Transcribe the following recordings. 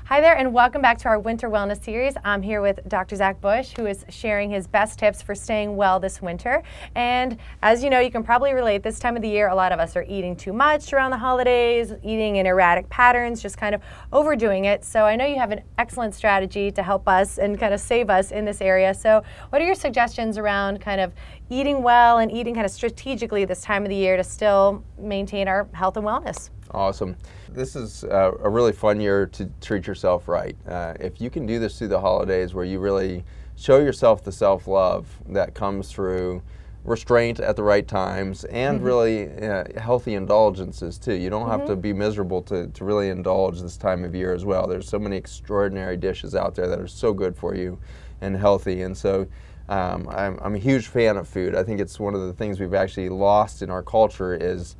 Hi there, and welcome back to our Winter Wellness Series. I'm here with Dr. Zach Bush, who is sharing his best tips for staying well this winter. And as you know, you can probably relate, this time of the year, a lot of us are eating too much around the holidays, eating in erratic patterns, just kind of overdoing it. So I know you have an excellent strategy to help us and kind of save us in this area. So what are your suggestions around kind of eating well and eating kind of strategically this time of the year to still maintain our health and wellness? Awesome. This is a really fun year to treat yourself right. If you can do this through the holidays where you really show yourself the self-love that comes through restraint at the right times and really healthy indulgences too. You don't have to be miserable to really indulge this time of year as well. There's so many extraordinary dishes out there that are so good for you and healthy. And so I'm a huge fan of food. I think it's one of the things we've actually lost in our culture is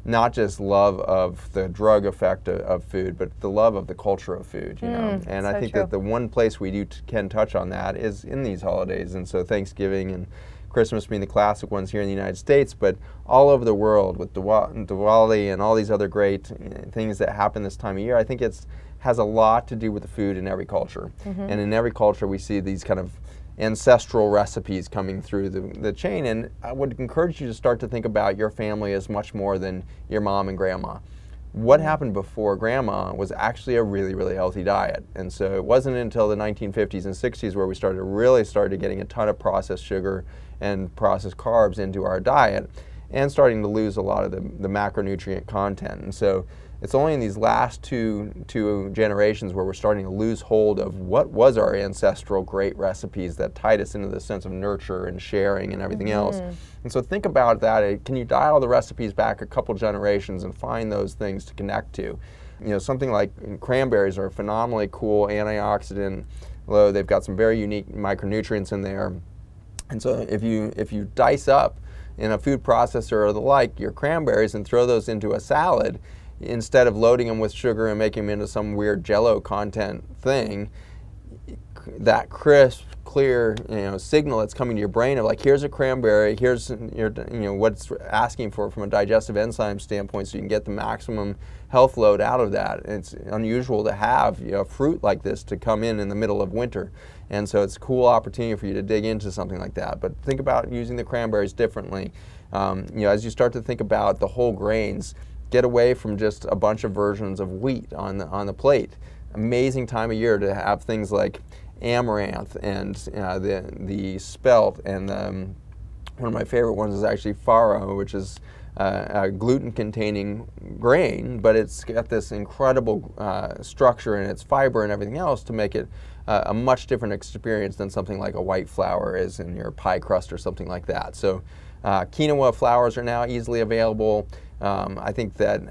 not just love of the drug effect of food, but the love of the culture of food, you know. And I think that the one place we can touch on that is in these holidays. And so Thanksgiving and Christmas being the classic ones here in the United States, but all over the world with Diwali and all these other great things that happen this time of year, I think has a lot to do with the food in every culture. And in every culture we see these kind of ancestral recipes coming through the chain, and I would encourage you to start to think about your family as much more than your mom and grandma. What happened before grandma was actually a really, really healthy diet, and so it wasn't until the 1950s and 60s where we started getting a ton of processed sugar and processed carbs into our diet and starting to lose a lot of the macronutrient content. And so it's only in these last two generations where we're starting to lose hold of what was our ancestral great recipes that tied us into the sense of nurture and sharing and everything else. And so think about that. Can you dial the recipes back a couple generations and find those things to connect to? You know, something like cranberries are a phenomenally cool antioxidant, although they've got some very unique micronutrients in there. And so if you dice up in a food processor or the like your cranberries and throw those into a salad, instead of loading them with sugar and making them into some weird jello content thing, that crisp, clear, signal that's coming to your brain of like, here's a cranberry, here's what it's asking for from a digestive enzyme standpoint, so you can get the maximum health load out of that. And it's unusual to have fruit like this to come in the middle of winter, and so it's a cool opportunity for you to dig into something like that. But think about using the cranberries differently. As you start to think about the whole grains, get away from just a bunch of versions of wheat on the plate. Amazing time of year to have things like amaranth and the spelt, and one of my favorite ones is actually farro, which is a gluten-containing grain, but it's got this incredible structure and its fiber and everything else to make it a much different experience than something like a white flour is in your pie crust or something like that. So quinoa flours are now easily available. I think that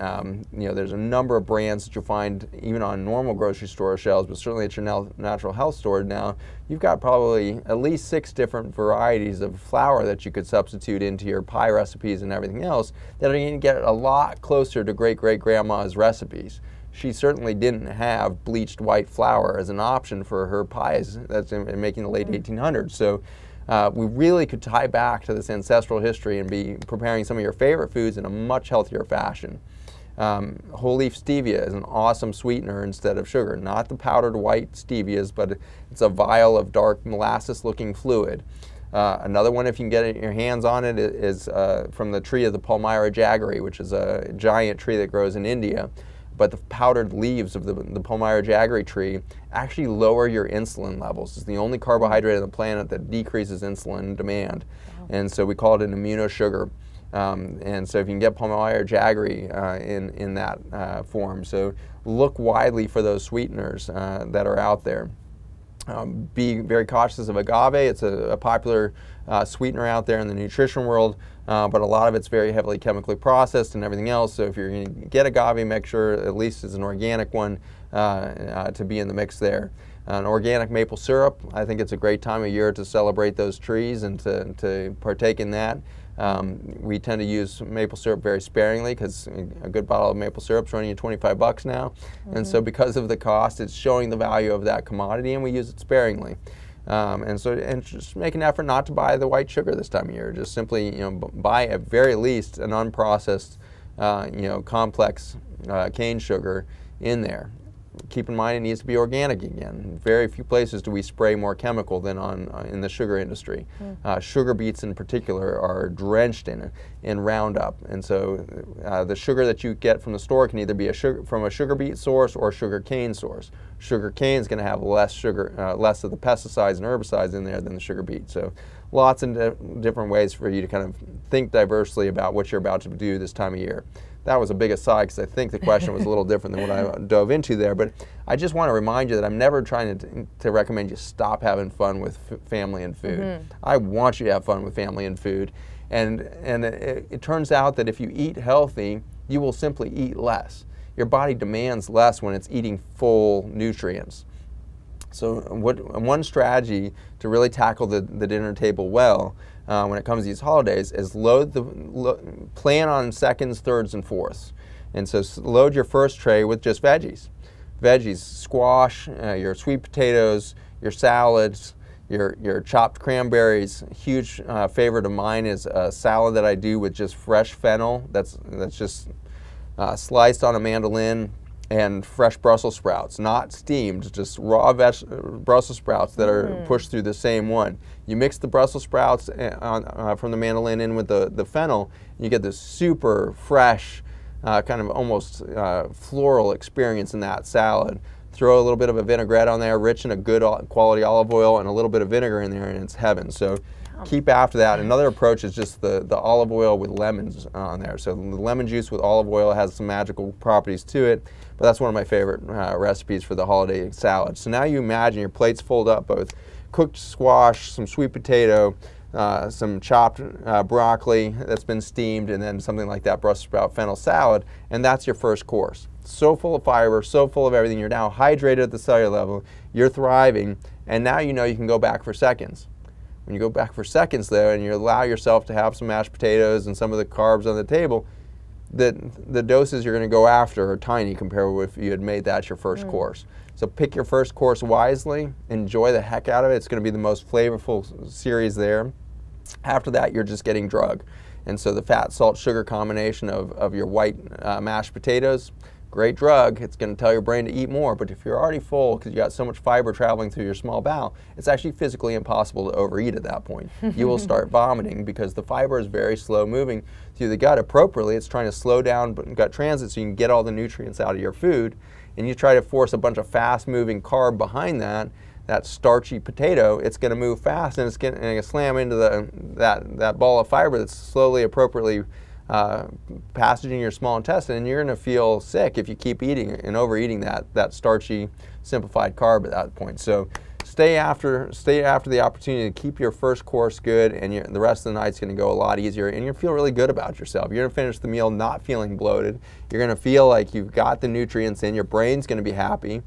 there's a number of brands that you'll find even on normal grocery store shelves, but certainly at your natural health store now, you've got probably at least 6 different varieties of flour that you could substitute into your pie recipes and everything else that are going to get a lot closer to great-great-grandma's recipes. She certainly didn't have bleached white flour as an option for her pies that's in making the late 1800s. So we really could tie back to this ancestral history and be preparing some of your favorite foods in a much healthier fashion. Whole leaf stevia is an awesome sweetener instead of sugar. Not the powdered white stevias, but it's a vial of dark molasses-looking fluid. Another one, if you can get your hands on it, is from the tree of the palmyra jaggery, which is a giant tree that grows in India. But the powdered leaves of the palmyra jaggery tree actually lower your insulin levels. It's the only carbohydrate on the planet that decreases insulin demand. Wow. And so we call it an immunosugar. And so if you can get palmyra jaggery in that form. So look widely for those sweeteners that are out there. Be very cautious of agave. It's a popular sweetener out there in the nutrition world, but a lot of it's very heavily chemically processed and everything else. So if you're going to get agave, make sure at least it's an organic one to be in the mix there. An organic maple syrup, I think it's a great time of year to celebrate those trees and to partake in that. We tend to use maple syrup very sparingly because a good bottle of maple syrup is running you $25 now. And so because of the cost, it's showing the value of that commodity, and we use it sparingly. And just make an effort not to buy the white sugar this time of year. Just simply, buy at very least an unprocessed, complex cane sugar in there. keep in mind it needs to be organic again. Very few places do we spray more chemical than in the sugar industry. Sugar beets in particular are drenched in Roundup, and so the sugar that you get from the store can either be from a sugar beet source or a sugar cane source. Sugar cane is going to have less of the pesticides and herbicides in there than the sugar beet. So lots of different ways for you to kind of think diversely about what you're about to do this time of year. That was a big aside because I think the question was a little different than what I dove into there. But I just want to remind you that I'm never trying to recommend you stop having fun with family and food. I want you to have fun with family and food. And it turns out that if you eat healthy, you will simply eat less. Your body demands less when it's eating full nutrients. So one strategy to really tackle the dinner table well when it comes to these holidays is plan on seconds, thirds, and fourths. And so load your first tray with just veggies. Veggies, squash, your sweet potatoes, your salads, your chopped cranberries. A huge favorite of mine is a salad that I do with just fresh fennel that's just sliced on a mandolin, and fresh Brussels sprouts, not steamed, just raw Brussels sprouts that are pushed through the same one. You mix the Brussels sprouts from the mandolin in with the fennel, and you get this super fresh, kind of almost floral experience in that salad. Throw a little bit of a vinaigrette on there, rich in a good quality olive oil, and a little bit of vinegar in there, and it's heaven. So keep after that. Another approach is just the olive oil with lemons on there. So the lemon juice with olive oil has some magical properties to it, but that's one of my favorite recipes for the holiday salad. So now you imagine your plates fold up both cooked squash, some sweet potato, some chopped broccoli that's been steamed, and then something like that Brussels sprout fennel salad, and that's your first course. So full of fiber, so full of everything. You're now hydrated at the cellular level, you're thriving, and now you know you can go back for seconds. When you go back for seconds though, and you allow yourself to have some mashed potatoes and some of the carbs on the table, the doses you're going to go after are tiny compared with if you had made that your first course. So pick your first course wisely, enjoy the heck out of it. It's going to be the most flavorful series there. After that, you're just getting drug. And so the fat, salt, sugar combination of your white mashed potatoes, great drug. It's going to tell your brain to eat more, but if you're already full because you got so much fiber traveling through your small bowel, it's actually physically impossible to overeat at that point. You will start vomiting because the fiber is very slow moving through the gut appropriately. It's trying to slow down gut transit so you can get all the nutrients out of your food, and you try to force a bunch of fast moving carb behind that starchy potato, it's going to move fast and it's going to slam into that ball of fiber that's slowly, appropriately passaging your small intestine, and you're going to feel sick if you keep eating and overeating that starchy simplified carb at that point. So stay after the opportunity to keep your first course good, and the rest of the night's going to go a lot easier, and you'll feel really good about yourself. You're going to finish the meal not feeling bloated. You're going to feel like you've got the nutrients in. Your brain's going to be happy.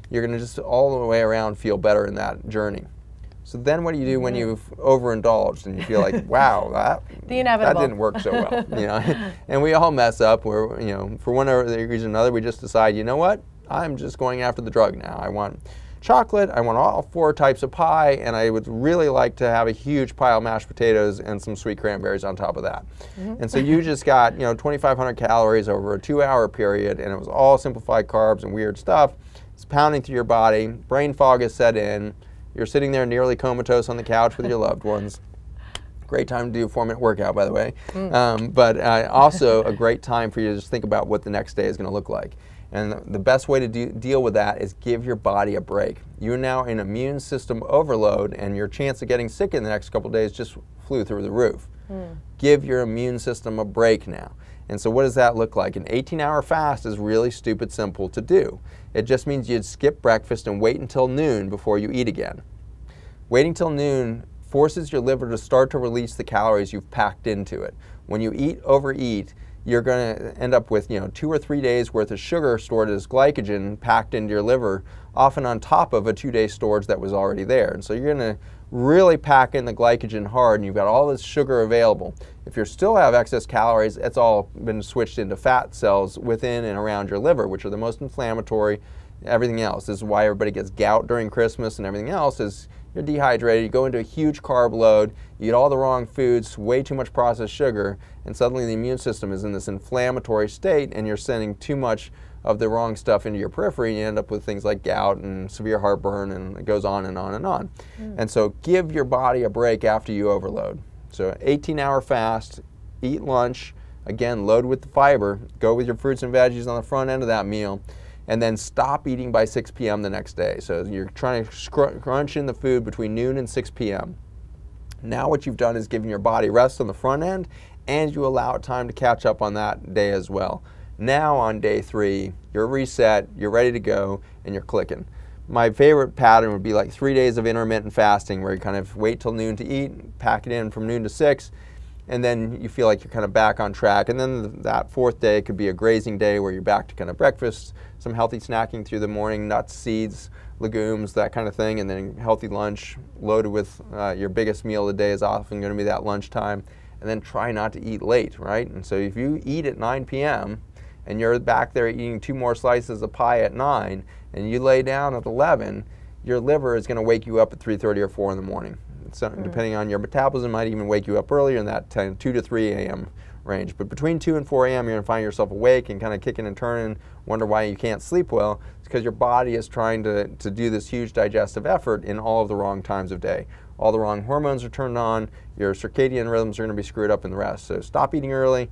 You're going to just all the way around feel better in that journey. So then what do you do when you've overindulged and you feel like, wow, that didn't work so well, you know? And we all mess up where, you know, for one reason or another, we just decide, you know what, I'm just going after the drug now. I want chocolate, I want all 4 types of pie, and I would really like to have a huge pile of mashed potatoes and some sweet cranberries on top of that. And so you just got, you know, 2,500 calories over a 2-hour period, and it was all simplified carbs and weird stuff. It's pounding through your body, brain fog is set in. You're sitting there nearly comatose on the couch with your loved ones. Great time to do a 4-minute workout, by the way. But also a great time for you to just think about what the next day is going to look like. And the best way to deal with that is give your body a break. You're now in immune system overload, and your chance of getting sick in the next couple of days just flew through the roof. Give your immune system a break now. And so what does that look like? An 18-hour fast is really stupid simple to do. It just means you'd skip breakfast and wait until noon before you eat again. Waiting till noon forces your liver to start to release the calories you've packed into it. When you overeat, you're going to end up with 2 or 3 days worth of sugar stored as glycogen packed into your liver, often on top of a 2-day storage that was already there. And so you're going to really pack in the glycogen hard, and you've got all this sugar available. If you still have excess calories, it's all been switched into fat cells within and around your liver, which are the most inflammatory. Everything else. This is why everybody gets gout during Christmas, and everything else is you're dehydrated, you go into a huge carb load, you eat all the wrong foods, way too much processed sugar, and suddenly the immune system is in this inflammatory state, and you're sending too much of the wrong stuff into your periphery, and you end up with things like gout and severe heartburn, and it goes on and on and on. And so give your body a break after you overload. So 18-hour fast, eat lunch, again, load with the fiber, go with your fruits and veggies on the front end of that meal, and then stop eating by 6 p.m. the next day. So you're trying to crunch in the food between noon and 6 p.m. Now what you've done is given your body rest on the front end, and you allow it time to catch up on that day as well. Now on day 3, you're reset, you're ready to go, and you're clicking. My favorite pattern would be like 3 days of intermittent fasting, where you kind of wait till noon to eat, pack it in from noon to 6, and then you feel like you're kind of back on track. And then that 4th day could be a grazing day, where you're back to kind of breakfast, some healthy snacking through the morning, nuts, seeds, legumes, that kind of thing, and then healthy lunch loaded with your biggest meal of the day is often going to be that lunchtime. And then try not to eat late, right? And so if you eat at 9 p.m. and you're back there eating 2 more slices of pie at 9, and you lay down at 11, your liver is going to wake you up at 3:30 or 4 in the morning. So depending on your metabolism, it might even wake you up earlier in that 2 to 3 a.m. range. But between 2 and 4 a.m., you're going to find yourself awake and kind of kicking and turning, wonder why you can't sleep well. It's because your body is trying to do this huge digestive effort in all of the wrong times of day. All the wrong hormones are turned on, your circadian rhythms are going to be screwed up in the rest. So stop eating early,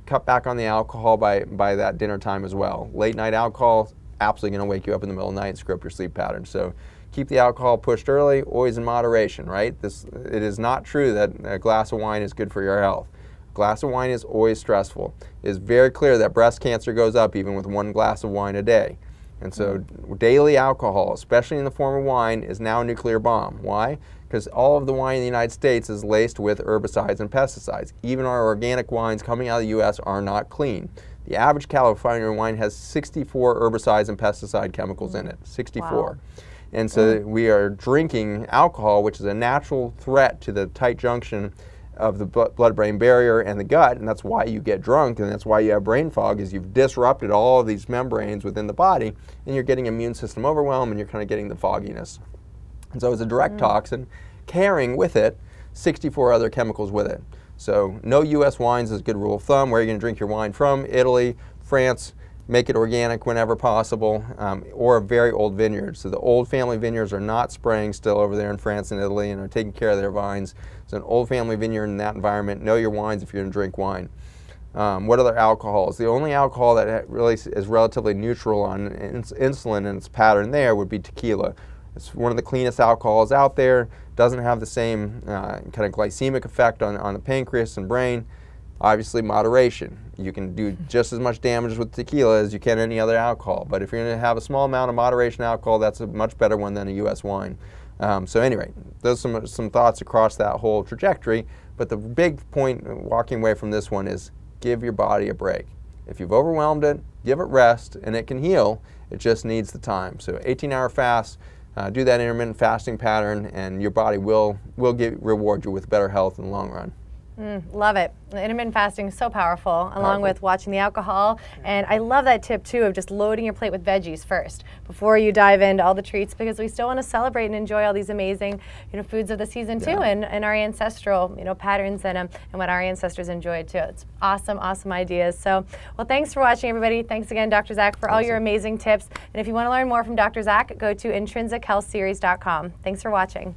cut back on the alcohol by that dinner time as well. Late night alcohol, absolutely going to wake you up in the middle of the night and screw up your sleep pattern. So keep the alcohol pushed early, always in moderation, right? It is not true that a glass of wine is good for your health. A glass of wine is always stressful. It is very clear that breast cancer goes up even with 1 glass of wine a day. And so daily alcohol, especially in the form of wine, is now a nuclear bomb. Why? Because all of the wine in the United States is laced with herbicides and pesticides. Even our organic wines coming out of the U.S. are not clean. The average California wine has 64 herbicides and pesticide chemicals in it, 64. Wow. And so we are drinking alcohol, which is a natural threat to the tight junction of the blood-brain barrier and the gut, and that's why you get drunk, and that's why you have brain fog, is you've disrupted all of these membranes within the body, and you're getting immune system overwhelm, and you're kind of getting the fogginess. And so it's a direct toxin, carrying with it 64 other chemicals with it. So no U.S. wines is a good rule of thumb. Where are you going to drink your wine from? Italy, France, make it organic whenever possible, or a very old vineyard. So the old family vineyards are not spraying still over there in France and Italy and are taking care of their vines. So an old family vineyard in that environment, know your wines if you're going to drink wine. What other alcohols? The only alcohol that really is relatively neutral on insulin and its pattern there would be tequila. It's one of the cleanest alcohols out there, doesn't have the same kind of glycemic effect on the pancreas and brain. Obviously, moderation. You can do just as much damage with tequila as you can any other alcohol, but if you're going to have a small amount of moderation alcohol, that's a much better one than a U.S. wine. So anyway, those are some thoughts across that whole trajectory, but the big point walking away from this one is give your body a break. If you've overwhelmed it, give it rest, and it can heal. It just needs the time. So 18-hour fast, do that intermittent fasting pattern, and your body will reward you with better health in the long run. Love it. Intermittent fasting is so powerful, along with watching the alcohol. And I love that tip too of just loading your plate with veggies first before you dive into all the treats, because we still want to celebrate and enjoy all these amazing, foods of the season too, and our ancestral, patterns and what our ancestors enjoyed too. It's awesome, awesome ideas. So, well, thanks for watching, everybody. Thanks again, Dr. Zach, for all your amazing tips. And if you want to learn more from Dr. Zach, go to intrinsichealthseries.com. Thanks for watching.